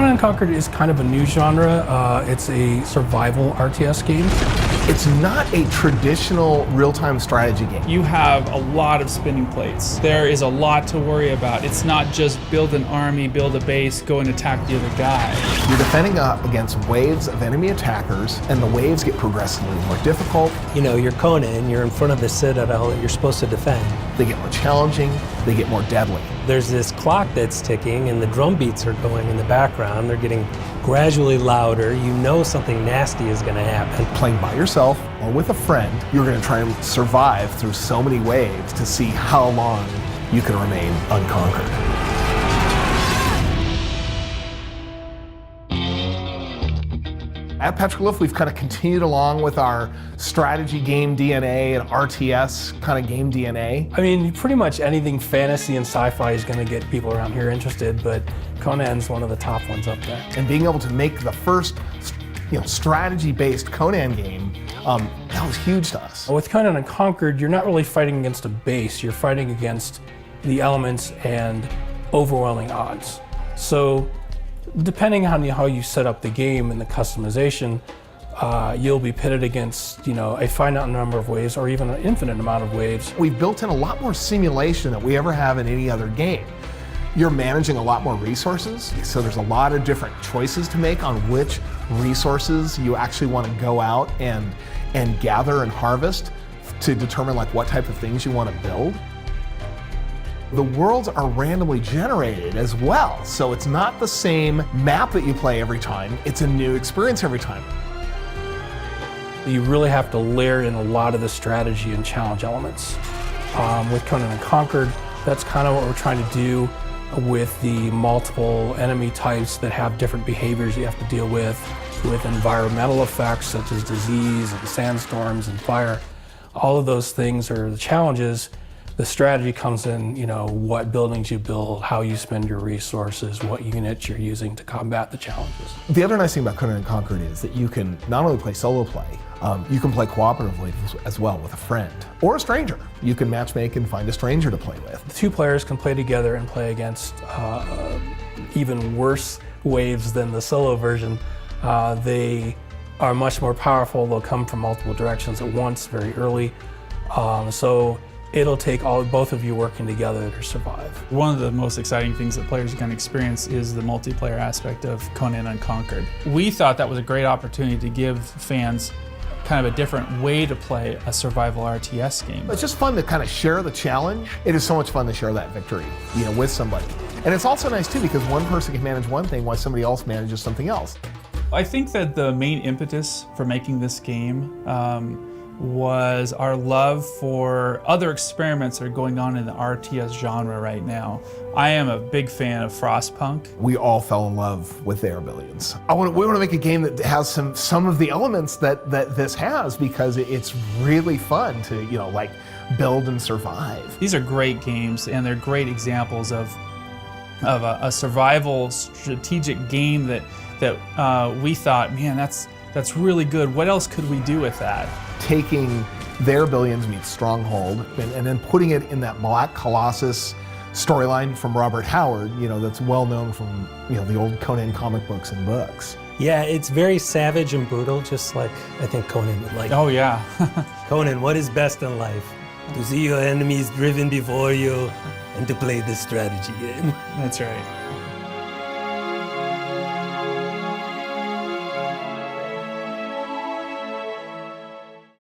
Conan Unconquered is kind of a new genre. It's a survival RTS game. It's not a traditional real-time strategy game. You have a lot of spinning plates. There is a lot to worry about. It's not just build an army, build a base, go and attack the other guy. You're defending up against waves of enemy attackers, and the waves get progressively more difficult. You know, you're Conan, you're in front of the citadel that you're supposed to defend. They get more challenging, they get more deadly. There's this clock that's ticking and the drum beats are going in the background. They're getting gradually louder. You know something nasty is going to happen. Playing by yourself or with a friend, you're going to try and survive through so many waves to see how long you can remain unconquered. At Petroglyph, we've kind of continued along with our strategy game DNA and RTS kind of game DNA. I mean, pretty much anything fantasy and sci-fi is going to get people around here interested, but Conan's one of the top ones up there. And being able to make the first, strategy-based Conan game, that was huge to us. With Conan Unconquered, you're not really fighting against a base, you're fighting against the elements and overwhelming odds. So, depending on how you set up the game and the customization, you'll be pitted against, a finite number of waves or even an infinite amount of waves. We've built in a lot more simulation than we ever have in any other game. You're managing a lot more resources, so there's a lot of different choices to make on which resources you actually want to go out and gather and harvest to determine what type of things you want to build. The worlds are randomly generated as well, so it's not the same map that you play every time, it's a new experience every time. You really have to layer in a lot of the strategy and challenge elements. With Conan Unconquered, that's kind of what we're trying to do with the multiple enemy types that have different behaviors you have to deal with environmental effects such as disease and sandstorms and fire. All of those things are the challenges. The strategy comes in, what buildings you build, how you spend your resources, what units you're using to combat the challenges. The other nice thing about Conan Unconquered is that you can not only play solo play, you can play cooperatively as well with a friend or a stranger. You can matchmake and find a stranger to play with. The two players can play together and play against even worse waves than the solo version. They are much more powerful. They'll come from multiple directions at once very early. So it'll take both of you working together to survive. One of the most exciting things that players can experience is the multiplayer aspect of Conan Unconquered. We thought that was a great opportunity to give fans kind of a different way to play a survival RTS game. It's just fun to kind of share the challenge. It is so much fun to share that victory, with somebody. And it's also nice too because one person can manage one thing while somebody else manages something else. I think that the main impetus for making this game was our love for other experiments that are going on in the RTS genre right now. I am a big fan of Frostpunk. We all fell in love with Air Billions. We want to make a game that has some of the elements that this has because it's really fun to build and survive. These are great games and they're great examples of a survival strategic game that we thought, man, that's really good. What else could we do with that? Taking Their Billions meets Stronghold and then putting it in that Black Colossus storyline from Robert Howard, that's well known from the old Conan comic books and books. Yeah, it's very savage and brutal, just like I think Conan would like. Oh yeah. Conan, what is best in life? To see your enemies driven before you and to play this strategy game. That's right.